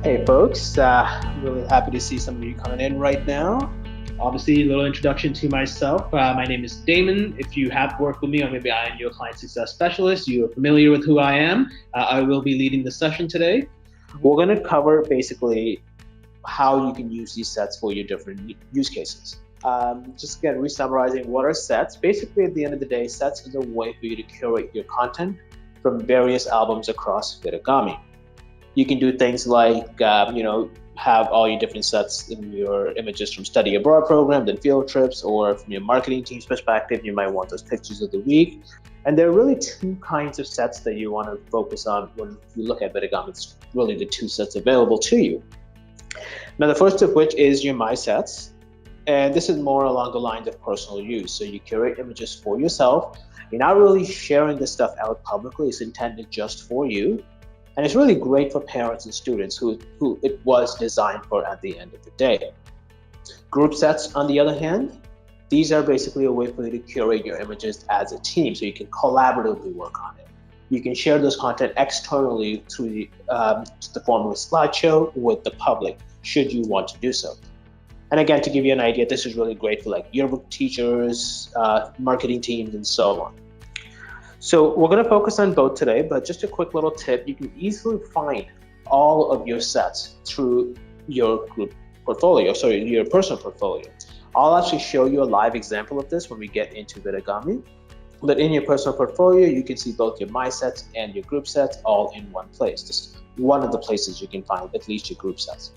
Hey folks, really happy to see some of you coming in right now. Obviously, a little introduction to myself. My name is Damon. If you have worked with me, or maybe I am your client success specialist, you are familiar with who I am. I will be leading the session today. We're going to cover basically how you can use these sets for your different use cases. Just again, re-summarizing what are sets. Basically, at the end of the day, sets is a way for you to curate your content from various albums across Vidigami. You can do things like, have all your different sets in your images from study abroad program, then field trips, or from your marketing team's perspective, you might want those pictures of the week. And there are really two kinds of sets that you want to focus on when you look at Vidigami. It's really the two sets available to you. Now, the first of which is your My Sets. And this is more along the lines of personal use. So you curate images for yourself. You're not really sharing this stuff out publicly. It's intended just for you. And it's really great for parents and students who it was designed for at the end of the day. Group sets, on the other hand, these are basically a way for you to curate your images as a team so you can collaboratively work on it. You can share this content externally through the form of a slideshow with the public, should you want to do so. And again, to give you an idea, this is really great for like yearbook teachers, marketing teams, and so on. So we're going to focus on both today, but just a quick little tip, you can easily find all of your sets through your group portfolio, your personal portfolio. I'll actually show you a live example of this when we get into Vidigami. But in your personal portfolio, you can see both your My Sets and your group sets all in one place. This is one of the places you can find at least your group sets.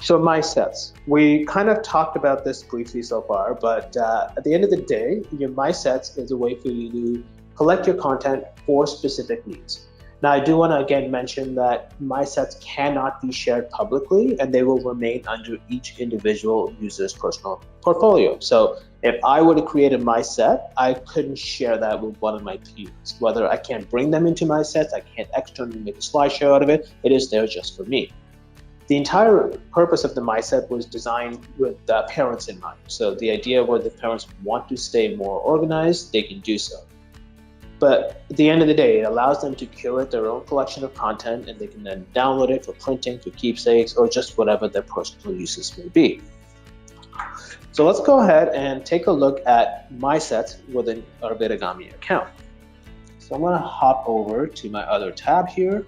So My Sets, we kind of talked about this briefly so far, but at the end of the day, your My Sets is a way for you to collect your content for specific needs. Now, I do want to again mention that My Sets cannot be shared publicly and they will remain under each individual user's personal portfolio. So if I were to create a My Set, I couldn't share that with one of my peers. Whether I can't bring them into My Sets, I can't externally make a slideshow out of it, it is there just for me. The entire purpose of the My Set was designed with parents in mind. So the idea where the parents want to stay more organized, they can do so. But at the end of the day, it allows them to curate their own collection of content and they can then download it for printing, for keepsakes, or just whatever their personal uses may be. So let's go ahead and take a look at My Sets within our Vidigami account. So I'm going to hop over to my other tab here.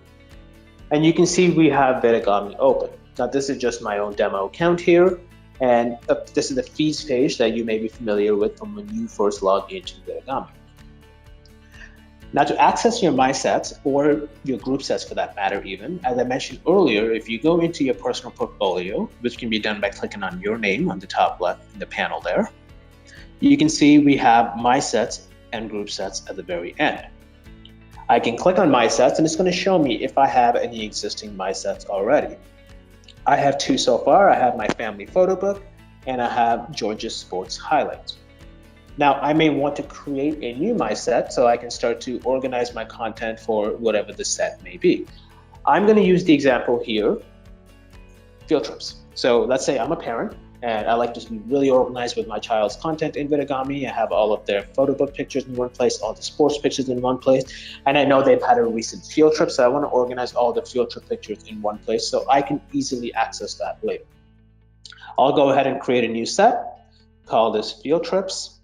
And you can see we have Vidigami open. Now this is just my own demo account here. And this is the feeds page that you may be familiar with from when you first log into Vidigami. Now to access your My Sets, or your group sets for that matter even, as I mentioned earlier, if you go into your personal portfolio, which can be done by clicking on your name on the top left in the panel there, you can see we have My Sets and group sets at the very end. I can click on My Sets and it's going to show me if I have any existing My Sets already. I have two so far. I have my family photo book and I have Georgia's sports highlights. Now, I may want to create a new My Set so I can start to organize my content for whatever the set may be. I'm going to use the example here, field trips. So let's say I'm a parent and I like to be really organized with my child's content in Vidigami. I have all of their photo book pictures in one place, all the sports pictures in one place, and I know they've had a recent field trip, so I want to organize all the field trip pictures in one place so I can easily access that later. I'll go ahead and create a new set, call this field trips.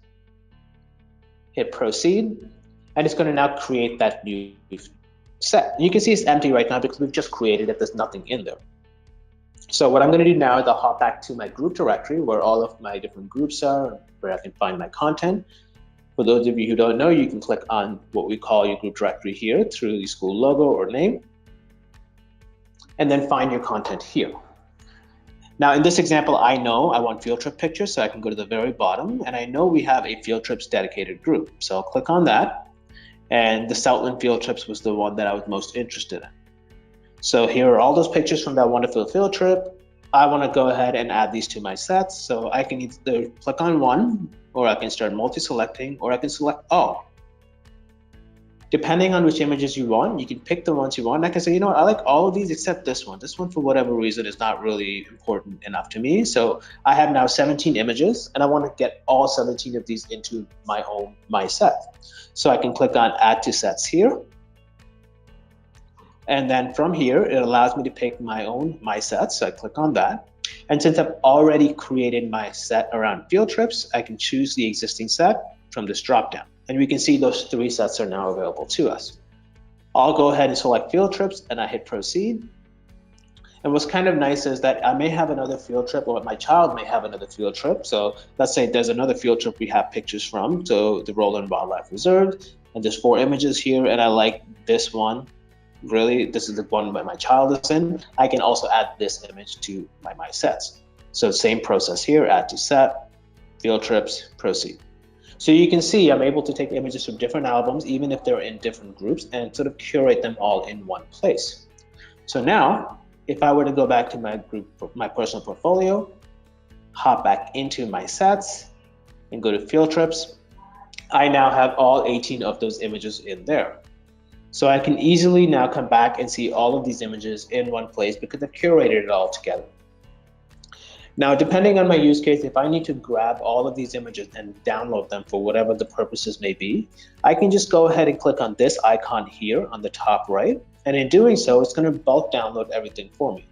Hit proceed, and it's going to now create that new set. You can see it's empty right now because we've just created it. There's nothing in there. So what I'm going to do now is I'll hop back to my group directory where all of my different groups are, where I can find my content. For those of you who don't know, you can click on what we call your group directory here through the school logo or name, and then find your content here. Now in this example, I know I want field trip pictures, so I can go to the very bottom, and I know we have a field trips dedicated group. So I'll click on that, and the Southland field trips was the one that I was most interested in. So here are all those pictures from that wonderful field trip. I want to go ahead and add these to my sets, so I can either click on one, or I can start multi-selecting, or I can select all. Depending on which images you want, you can pick the ones you want. And I can say, you know what, I like all of these except this one. This one, for whatever reason, is not really important enough to me. So I have now 17 images, and I want to get all 17 of these into my set. So I can click on Add to Sets here. And then from here, it allows me to pick my set. So I click on that. And since I've already created my set around field trips, I can choose the existing set from this dropdown. And we can see those 3 sets are now available to us. I'll go ahead and select field trips and I hit proceed. And what's kind of nice is that I may have another field trip, or my child may have another field trip. So let's say there's another field trip we have pictures from, so the Roland Wildlife Reserve, and there's 4 images here, and I like this one. Really, this is the one that my child is in. I can also add this image to my sets. So same process here, add to set, field trips, proceed. So you can see I'm able to take images from different albums, even if they're in different groups, and sort of curate them all in one place. So now, if I were to go back to my personal portfolio, hop back into my sets, and go to field trips, I now have all 18 of those images in there. So I can easily now come back and see all of these images in one place because I've curated it all together. Now, depending on my use case, if I need to grab all of these images and download them for whatever the purposes may be, I can just go ahead and click on this icon here on the top right. And in doing so, it's going to bulk download everything for me.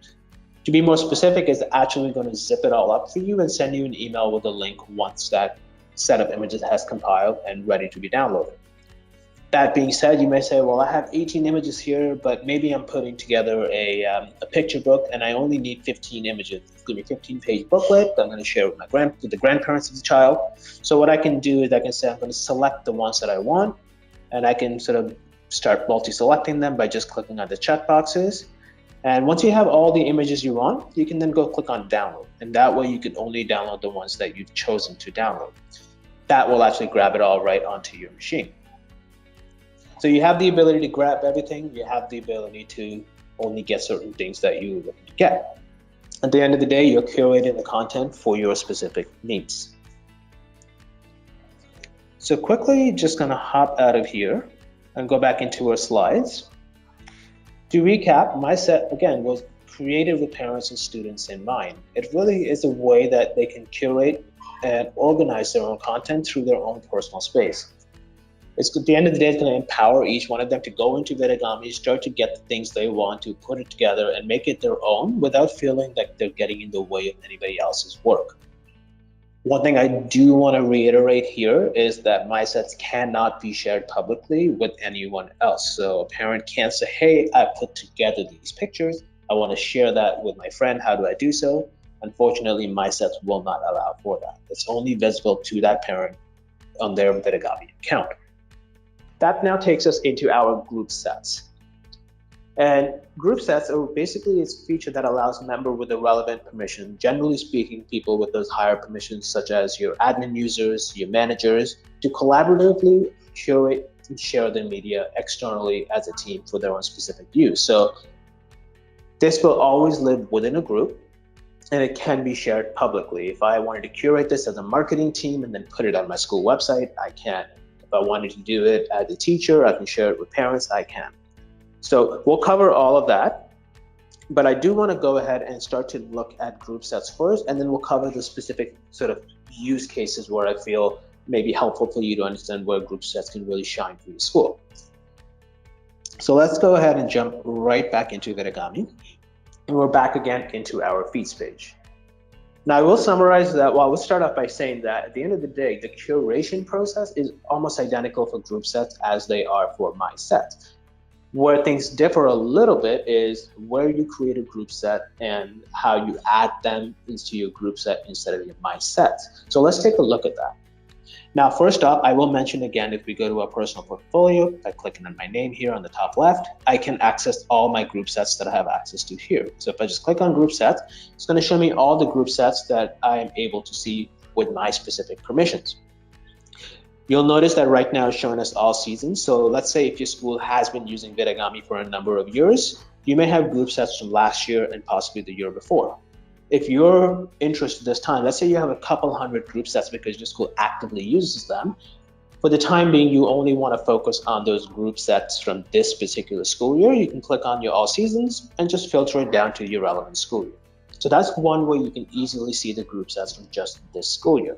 To be more specific, it's actually going to zip it all up for you and send you an email with a link once that set of images has compiled and ready to be downloaded. That being said, you may say, well, I have 18 images here, but maybe I'm putting together a picture book and I only need 15 images. It's going to be a 15-page booklet that I'm going to share with the grandparents of the child. So what I can do is I can say I'm going to select the ones that I want, and I can sort of start multi-selecting them by just clicking on the check boxes. And once you have all the images you want, you can then go click on download. And that way you can only download the ones that you've chosen to download. That will actually grab it all right onto your machine. So you have the ability to grab everything. You have the ability to only get certain things that you're looking to get. At the end of the day, you're curating the content for your specific needs. So quickly, just gonna hop out of here and go back into our slides. To recap, my set, again, was created with parents and students in mind. It really is a way that they can curate and organize their own content through their own personal space. It's at the end of the day, it's going to empower each one of them to go into Vidigami, start to get the things they want to, put it together and make it their own without feeling like they're getting in the way of anybody else's work. One thing I do want to reiterate here is that my sets cannot be shared publicly with anyone else. So a parent can't say, hey, I put together these pictures. I want to share that with my friend. How do I do so? Unfortunately, my sets will not allow for that. It's only visible to that parent on their Vidigami account. That now takes us into our group sets. And group sets are basically a feature that allows members with the relevant permission, generally speaking, people with those higher permissions, such as your admin users, your managers, to collaboratively curate and share their media externally as a team for their own specific use. So this will always live within a group, and it can be shared publicly. If I wanted to curate this as a marketing team and then put it on my school website, I can. If I wanted to do it as a teacher, I can share it with parents, I can. So we'll cover all of that, but I do want to go ahead and start to look at group sets first, and then we'll cover the specific sort of use cases where I feel may be helpful for you to understand where group sets can really shine for your school. So let's go ahead and jump right back into Vidigami, and we're back again into our feeds page. Now, I will summarize that. Well, we'll start off by saying that at the end of the day, the curation process is almost identical for group sets as they are for my sets. Where things differ a little bit is where you create a group set and how you add them into your group set instead of your my sets. So let's take a look at that. Now, first off, I will mention again, if we go to our personal portfolio, by clicking on my name here on the top left, I can access all my group sets that I have access to here. So if I just click on group sets, it's going to show me all the group sets that I am able to see with my specific permissions. You'll notice that right now it's showing us all seasons. So let's say if your school has been using Vidigami for a number of years, you may have group sets from last year and possibly the year before. If you're interested this time, let's say you have a couple hundred group sets because your school actively uses them, for the time being, you only want to focus on those group sets from this particular school year. You can click on your all seasons and just filter it down to your relevant school year. So that's one way you can easily see the group sets from just this school year.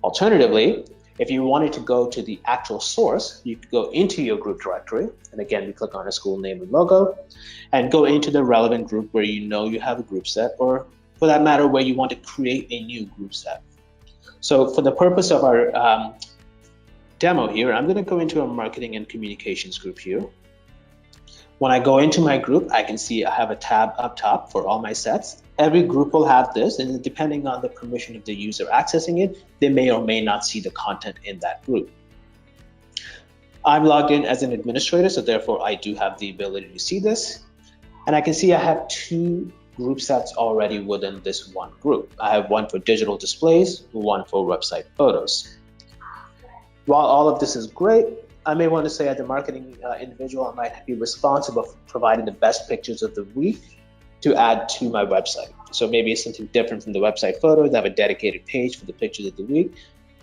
Alternatively, If you wanted to go to the actual source, you could go into your group directory, and again, we click on a school name and logo, and go into the relevant group where you know you have a group set, or for that matter, where you want to create a new group set. So for the purpose of our demo here, I'm going to go into a marketing and communications group here. When I go into my group, I can see I have a tab up top for all my sets. Every group will have this, and depending on the permission of the user accessing it, they may or may not see the content in that group. I'm logged in as an administrator, so therefore I do have the ability to see this. And I can see I have 2 group sets already within this one group. I have one for digital displays, one for website photos. While all of this is great, I may want to say as a marketing individual, I might be responsible for providing the best pictures of the week to add to my website. So maybe it's something different from the website photos. I have a dedicated page for the pictures of the week.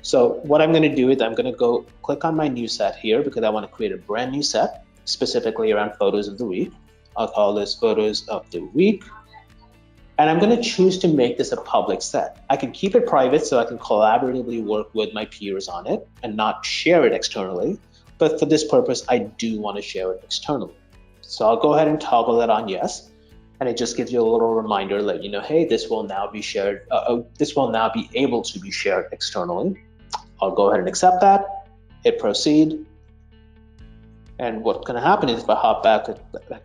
So what I'm going to do is I'm going to go click on my new set here because I want to create a brand new set specifically around photos of the week. I'll call this photos of the week. And I'm going to choose to make this a public set. I can keep it private so I can collaboratively work with my peers on it and not share it externally. But for this purpose, I do want to share it externally. So I'll go ahead and toggle that on yes. And it just gives you a little reminder, let you know, hey, this will now be shared. This will now be able to be shared externally. I'll go ahead and accept that, hit proceed. And what's going to happen is if I hop back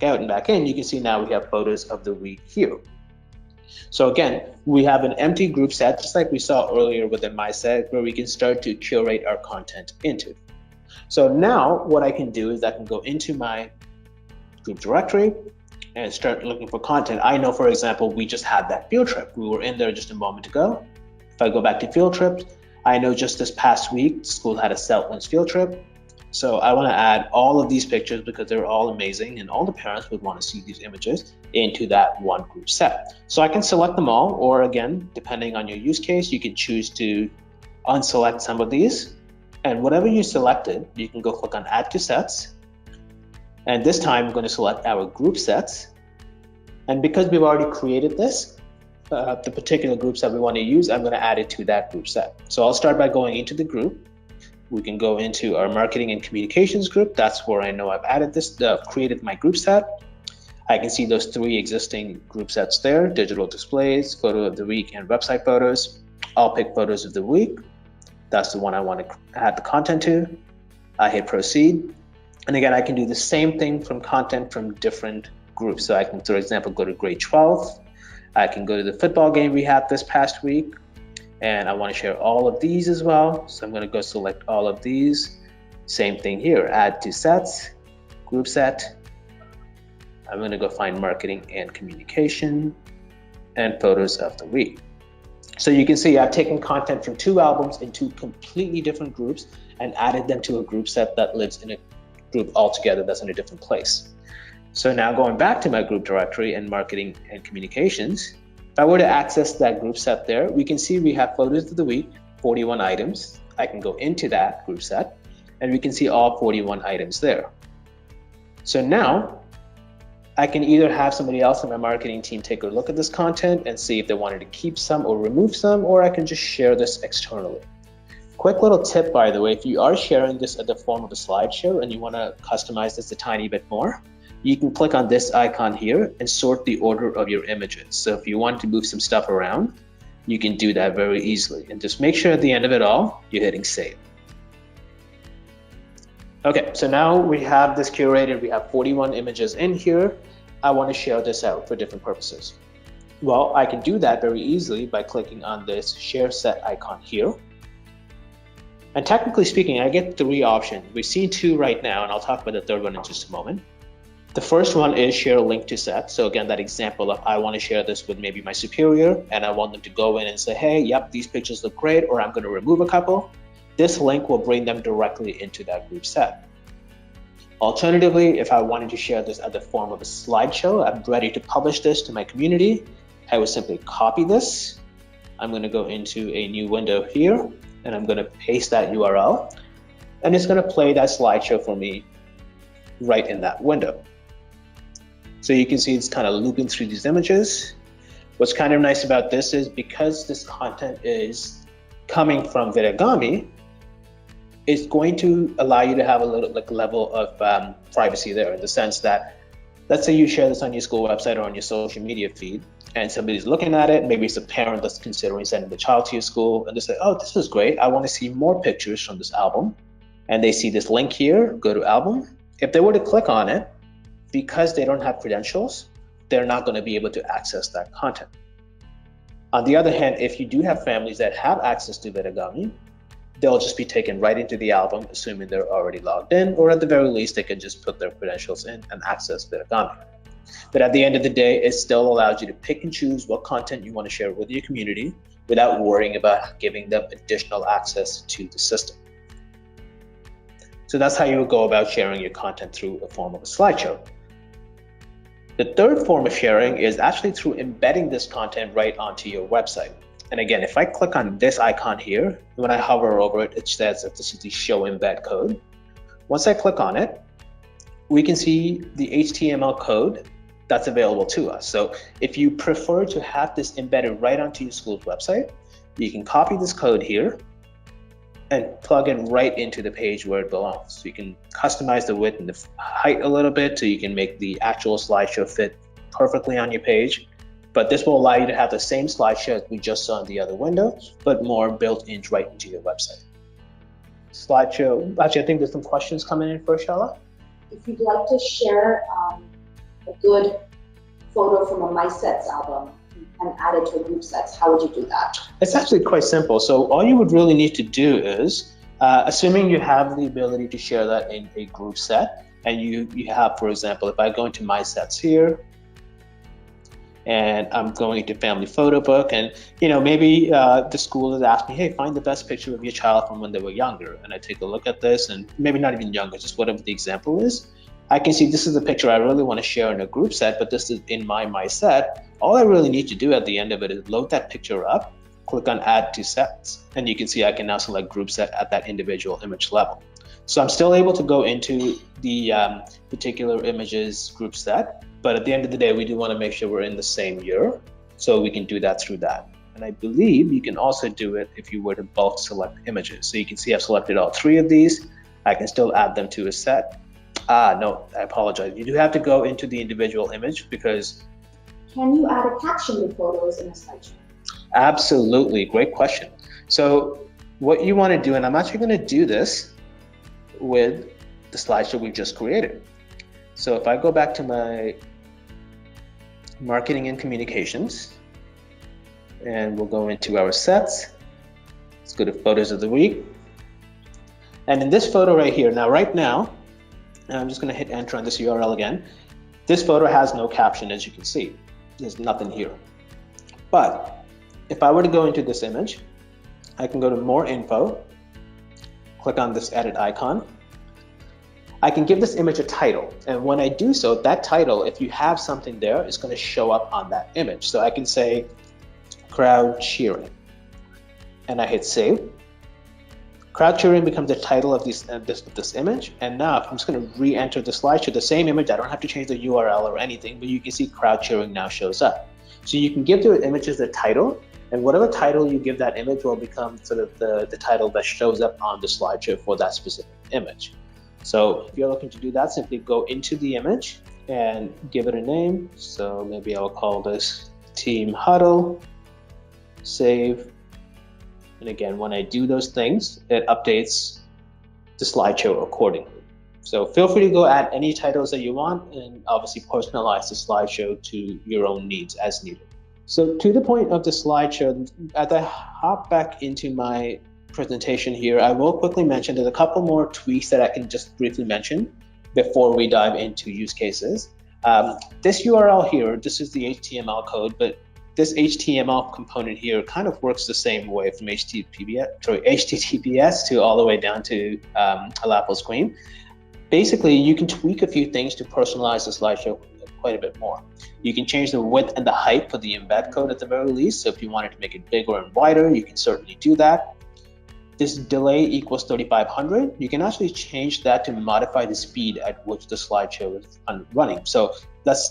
out and back in, you can see now we have photos of the week here. So again, we have an empty group set, just like we saw earlier within my set, where we can start to curate our content into. So now what I can do is I can go into my group directory and start looking for content. I know, for example, we just had that field trip. We were in there just a moment ago. If I go back to field trips, I know just this past week, school had a Southlands field trip. So I want to add all of these pictures because they're all amazing and all the parents would want to see these images into that one group set. So I can select them all, or again, depending on your use case, you can choose to unselect some of these. And whatever you selected, you can go click on add to sets. And this time I'm going to select our group sets. And because we've already created this, the particular groups that we want to use, I'm going to add it to that group set. So I'll start by going into the group. We can go into our marketing and communications group. That's where I know I've added this, created my group set. I can see those 3 existing group sets there: digital displays, photo of the week, and website photos. I'll pick photos of the week. That's the one I want to add the content to. I hit proceed. And again, I can do the same thing from content from different groups. So I can, for example, go to grade 12. I can go to the football game we had this past week. And I want to share all of these as well. So I'm going to go select all of these. Same thing here, add to sets, group set. I'm going to go find marketing and communication and photos of the week. So you can see I've taken content from 2 albums in 2 completely different groups and added them to a group set that lives in a group altogether that's in a different place. So now going back to my group directory and marketing and communications, if I were to access that group set there, we can see we have photos of the week, 41 items. I can go into that group set and we can see all 41 items there. So now I can either have somebody else in my marketing team take a look at this content and see if they wanted to keep some or remove some, or I can just share this externally. Quick little tip, by the way, if you are sharing this at the form of a slideshow and you want to customize this a tiny bit more, you can click on this icon here and sort the order of your images. So if you want to move some stuff around, you can do that very easily. And just make sure at the end of it all, you're hitting save. Okay, so now we have this curated. We have 41 images in here. I want to share this out for different purposes. Well, I can do that very easily by clicking on this share set icon here. And technically speaking, I get 3 options. We've seen 2 right now, and I'll talk about the third one in just a moment. The first one is share a link to set. So again, that example of I want to share this with maybe my superior and I want them to go in and say, hey, yep, these pictures look great, or I'm going to remove a couple. This link will bring them directly into that group set. Alternatively, if I wanted to share this at the form of a slideshow, I'm ready to publish this to my community. I would simply copy this. I'm going to go into a new window here and I'm going to paste that URL and it's going to play that slideshow for me right in that window. So you can see it's kind of looping through these images. What's kind of nice about this is because this content is coming from Vidigami, it's going to allow you to have a little level of privacy there, in the sense that, let's say you share this on your school website or on your social media feed, and somebody's looking at it. Maybe it's a parent that's considering sending the child to your school, and they say, oh, this is great. I want to see more pictures from this album. And they see this link here, go to album. If they were to click on it, because they don't have credentials, they're not going to be able to access that content. On the other hand, if you do have families that have access to Vidigami, they'll just be taken right into the album, assuming they're already logged in, or at the very least, they can just put their credentials in and access Vidigami. But at the end of the day, it still allows you to pick and choose what content you want to share with your community without worrying about giving them additional access to the system. So that's how you would go about sharing your content through a form of a slideshow. The third form of sharing is actually through embedding this content right onto your website. And again, if I click on this icon here, when I hover over it, it says that this is the show embed code. Once I click on it, we can see the HTML code that's available to us. So if you prefer to have this embedded right onto your school's website, you can copy this code here and plug it right into the page where it belongs. So you can customize the width and the height a little bit so you can make the actual slideshow fit perfectly on your page. But this will allow you to have the same slideshow as we just saw in the other window, but more built in right into your website. Slideshow, actually I think there's some questions coming in first, Shala. If you'd like to share a good photo from a My Sets album and add it to a group sets, how would you do that? It's actually quite simple. So all you would really need to do is, assuming you have the ability to share that in a group set, and you have, for example, if I go into My Sets here, and I'm going into family photo book, and maybe the school has asked me, hey, find the best picture of your child from when they were younger. And I take a look at this, and maybe not even younger, just whatever the example is. I can see this is a picture I really want to share in a group set, but this is in my set. All I really need to do at the end of it is load that picture up, click on add to sets, and you can see I can now select group set at that individual image level. So I'm still able to go into the particular images group set, but at the end of the day, we do want to make sure we're in the same year, so we can do that through that. And I believe you can also do it if you were to bulk select images. So you can see I've selected all three of these. I can still add them to a set. No, I apologize. You do have to go into the individual image because... Can you add a caption to photos in a slideshow? Absolutely, great question. So what you want to do, and I'm actually going to do this with the slideshow we just created. So if I go back to my marketing and communications, and we'll go into our sets. Let's go to photos of the week. And in this photo right here, right now, I'm just going to hit enter on this URL again. This photo has no caption, as you can see. There's nothing here. But if I were to go into this image, I can go to more info, click on this edit icon. I can give this image a title, and when I do so, that title, if you have something there, is going to show up on that image. So I can say crowd cheering, and I hit save. Crowd cheering becomes the title of this image, and now I'm just going to re-enter the slideshow, the same image. I don't have to change the URL or anything, but you can see crowd cheering now shows up. So you can give the images a title, and whatever title you give that image will become sort of the title that shows up on the slideshow for that specific image. So if you're looking to do that, simply go into the image and give it a name. So maybe I'll call this Team Huddle, save. And again, when I do those things, it updates the slideshow accordingly. So feel free to go add any titles that you want and obviously personalize the slideshow to your own needs as needed. So to the point of the slideshow, as I hop back into my presentation here, I will quickly mention there's a couple more tweaks that I can just briefly mention before we dive into use cases. This URL here, this is the HTML code, but this HTML component here kind of works the same way from HTTPS to all the way down to a Apple screen. Basically, you can tweak a few things to personalize the slideshow quite a bit more. You can change the width and the height for the embed code at the very least. So if you wanted to make it bigger and wider, you can certainly do that. This delay equals 3500. You can actually change that to modify the speed at which the slideshow is running. So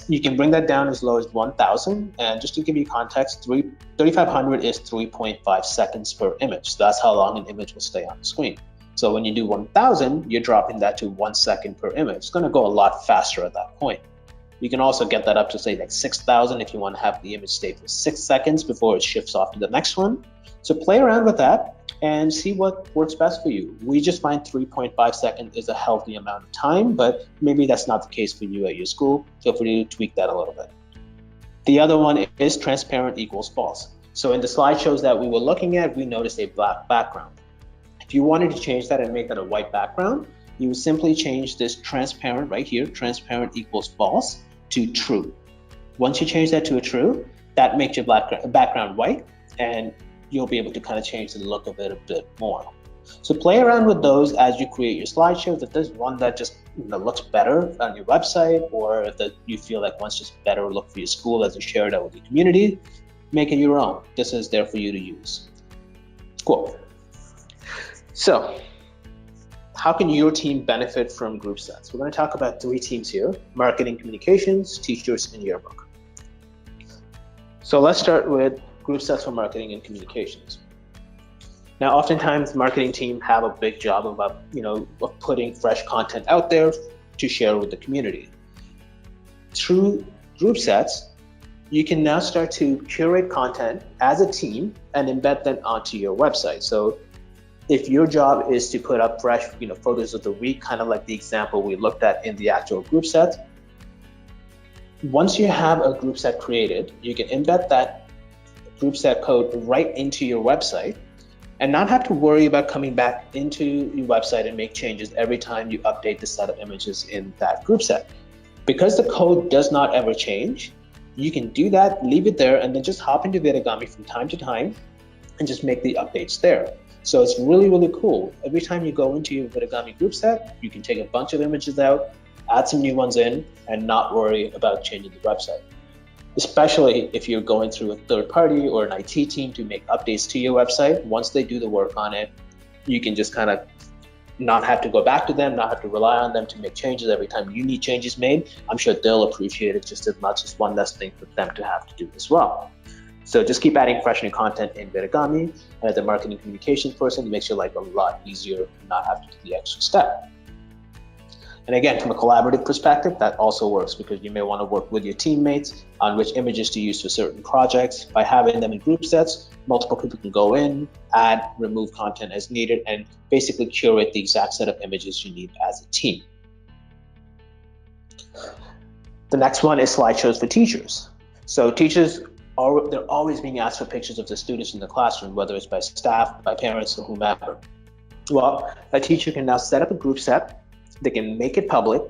you can bring that down as low as 1000. And just to give you context, 3500 is 3.5 seconds per image. So that's how long an image will stay on the screen. So when you do 1,000, you're dropping that to 1 second per image. It's going to go a lot faster at that point. You can also get that up to say like 6,000 if you want to have the image stay for 6 seconds before it shifts off to the next one. So play around with that and see what works best for you. We just find 3.5 seconds is a healthy amount of time, but maybe that's not the case for you at your school. Feel free to tweak that a little bit. The other one is transparent equals false. So in the slideshows that we were looking at, we noticed a black background. If you wanted to change that and make that a white background, you would simply change this transparent right here, transparent equals false, to true. Once you change that to a true, that makes your background white, and you'll be able to kind of change the look of it a bit more. So play around with those as you create your slideshows. If there's one that just looks better on your website, or that you feel like one's just better look for your school as you share that with your community, make it your own. This is there for you to use. Cool. So how can your team benefit from group sets? We're going to talk about 3 teams here: marketing, communications, teachers, and yearbook. So let's start with group sets for marketing and communications. Now, oftentimes marketing team have a big job of putting fresh content out there to share with the community. Through group sets, you can now start to curate content as a team and embed them onto your website. So if your job is to put up fresh, photos of the week, kind of like the example we looked at in the actual group set, once you have a group set created, you can embed that group set code right into your website and not have to worry about coming back into your website and make changes every time you update the set of images in that group set. Because the code does not ever change, you can do that, leave it there, and then just hop into Vidigami from time to time and just make the updates there. So it's really, really cool. Every time you go into your Vidigami group set, you can take a bunch of images out, add some new ones in, and not worry about changing the website. Especially if you're going through a third party or an IT team to make updates to your website. Once they do the work on it, you can just kind of not have to go back to them, not have to rely on them to make changes every time you need changes made. I'm sure they'll appreciate it just as much as one less thing for them to have to do as well. So just keep adding fresh new content in Vidigami, and as a marketing communications person, it makes your life a lot easier to not have to do the extra step. And again, from a collaborative perspective, that also works because you may want to work with your teammates on which images to use for certain projects. By having them in group sets, multiple people can go in, add, remove content as needed, and basically curate the exact set of images you need as a team. The next one is slideshows for teachers. So teachers, they're always being asked for pictures of the students in the classroom, whether it's by staff, by parents, or whomever. Well, a teacher can now set up a group set. They can make it public,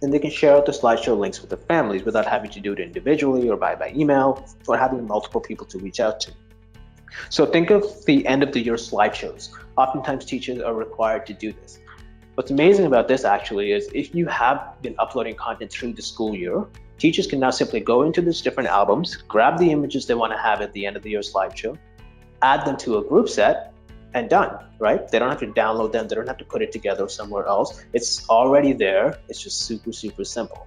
and they can share out the slideshow links with the families without having to do it individually or by email, or having multiple people to reach out to. So think of the end of the year slideshows. Oftentimes teachers are required to do this. What's amazing about this actually is if you have been uploading content through the school year, teachers can now simply go into these different albums, grab the images they want to have at the end of the year slideshow, add them to a group set, and done, right? They don't have to download them. They don't have to put it together somewhere else. It's already there. It's just super, super simple.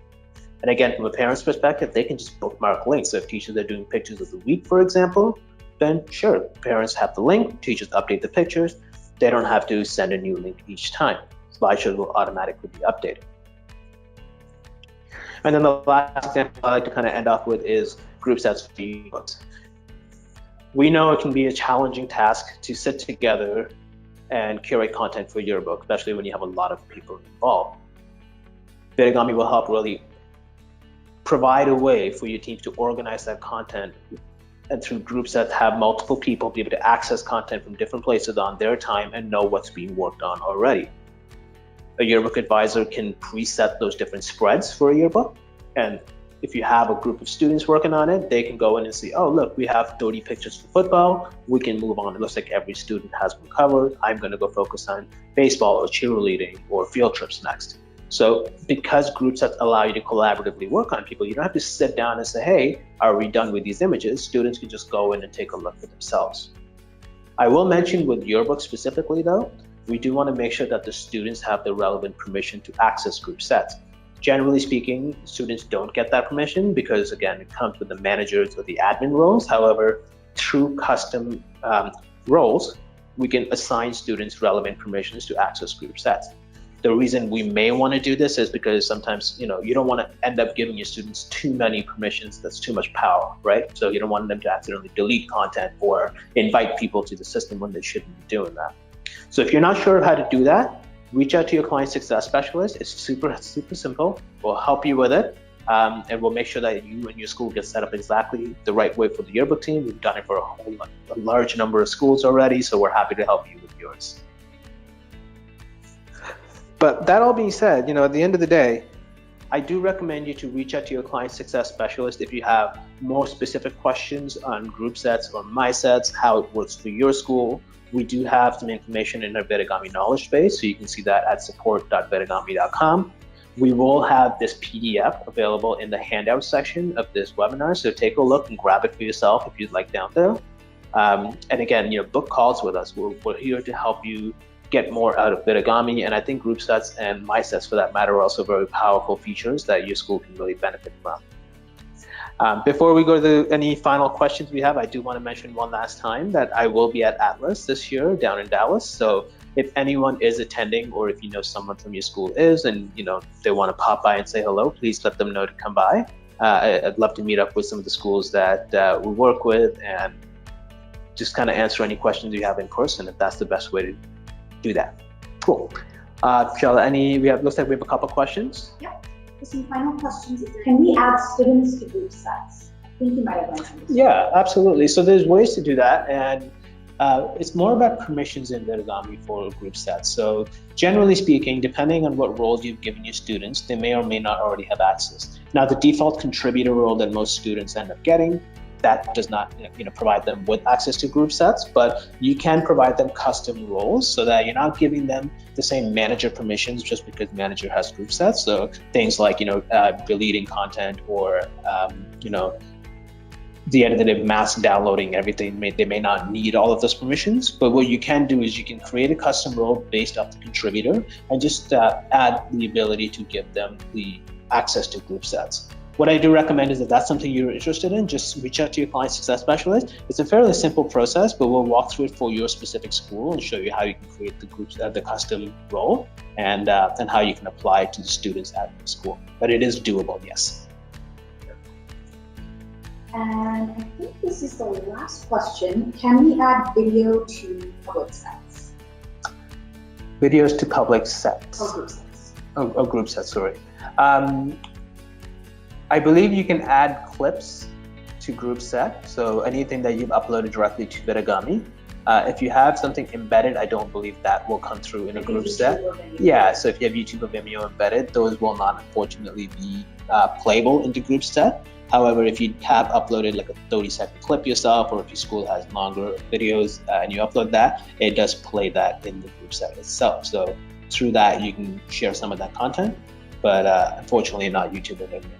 And again, from a parent's perspective, they can just bookmark links. So if teachers are doing pictures of the week, for example, then sure, parents have the link, teachers update the pictures. They don't have to send a new link each time. Slideshows will automatically be updated. And then the last example I like to kind of end off with is group sets for yearbooks. We know it can be a challenging task to sit together and curate content for your yearbook, especially when you have a lot of people involved. Vidigami will help really provide a way for your teams to organize that content, and through groups that have multiple people be able to access content from different places on their time and know what's being worked on already. A yearbook advisor can preset those different spreads for a yearbook, and if you have a group of students working on it, they can go in and see, oh, look, we have 30 pictures for football. We can move on. It looks like every student has one covered. I'm going to go focus on baseball or cheerleading or field trips next. So because group sets allow you to collaboratively work on people, you don't have to sit down and say, hey, are we done with these images? Students can just go in and take a look for themselves. I will mention with yearbooks specifically, though, we do want to make sure that the students have the relevant permission to access group sets. Generally speaking, students don't get that permission because, again, it comes with the managers or the admin roles. However, through custom roles, we can assign students relevant permissions to access group sets. The reason we may want to do this is because sometimes, you don't want to end up giving your students too many permissions. That's too much power, right? So you don't want them to accidentally delete content or invite people to the system when they shouldn't be doing that. So if you're not sure how to do that, reach out to your client success specialist. It's super simple. We'll help you with it. And we'll make sure that you and your school get set up exactly the right way for the yearbook team. We've done it for a large number of schools already, so we're happy to help you with yours. But that all being said, at the end of the day, I do recommend you to reach out to your client success specialist if you have more specific questions on group sets or my sets, how it works for your school. We do have some information in our Vidigami knowledge base, so you can see that at support.vidigami.com. We will have this PDF available in the handout section of this webinar, so take a look and grab it for yourself if you'd like down there. And again, book calls with us. We're here to help you get more out of Vidigami, and I think group sets and my sets for that matter are also very powerful features that your school can really benefit from. Before we go to any final questions we have, I do want to mention one last time that I will be at Atlas this year down in Dallas. So if anyone is attending, or if you know someone from your school is, and they want to pop by and say hello, please let them know to come by. I'd love to meet up with some of the schools that we work with and just kind of answer any questions you have in person, if that's the best way to do that. Cool. Michelle, looks like we have a couple questions. Yep. Some final questions. Can we add students to group sets? I think you might have mentioned this. Yeah, absolutely. So there's ways to do that, and it's more about permissions in Vidigami for group sets. So generally speaking, depending on what roles you've given your students, they may or may not already have access. Now, the default contributor role that most students end up getting, that does not provide them with access to group sets, but you can provide them custom roles so that you're not giving them the same manager permissions just because manager has group sets. So things like deleting content or the end of the day, mass downloading everything, they may not need all of those permissions. But what you can do is you can create a custom role based off the contributor and just add the ability to give them the access to group sets. What I do recommend is if that's something you're interested in, just reach out to your client success specialist. It's a fairly simple process, but we'll walk through it for your specific school and show you how you can create the custom role and how you can apply it to the students at your school. But it is doable, yes. And I think this is the last question. Can we add video to public sets? Videos to public sets. Or group sets. Oh, group sets, sorry. I believe you can add clips to group set, so anything that you've uploaded directly to Vidigami. If you have something embedded, I don't believe that will come through in a group set. Yeah, so if you have YouTube or Vimeo embedded, those will not unfortunately be playable into group set. However, if you have uploaded like a 30-second clip yourself, or if your school has longer videos and you upload that, it does play that in the group set itself. So through that, you can share some of that content, but unfortunately not YouTube or Vimeo.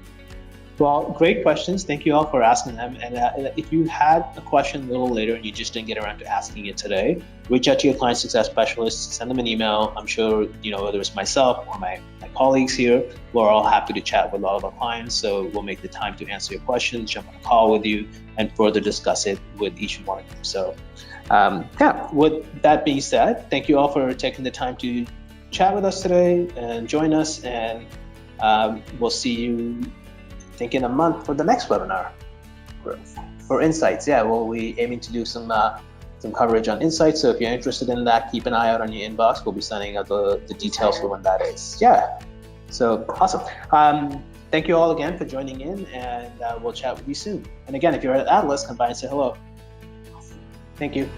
Well, great questions. Thank you all for asking them. And if you had a question a little later and you just didn't get around to asking it today, reach out to your client success specialist, send them an email. I'm sure, whether it's myself or my colleagues here, we're all happy to chat with all of our clients. So we'll make the time to answer your questions, jump on a call with you, and further discuss it with each one of them. So with that being said, thank you all for taking the time to chat with us today and join us. And we'll see you in a month for the next webinar for insights. Yeah, well, we aiming to do some coverage on insights. So if you're interested in that, keep an eye out on your inbox. We'll be sending out the details for when that is. Yeah, so awesome. Thank you all again for joining in, and we'll chat with you soon. And again, if you're at Atlas, come by and say hello. Thank you.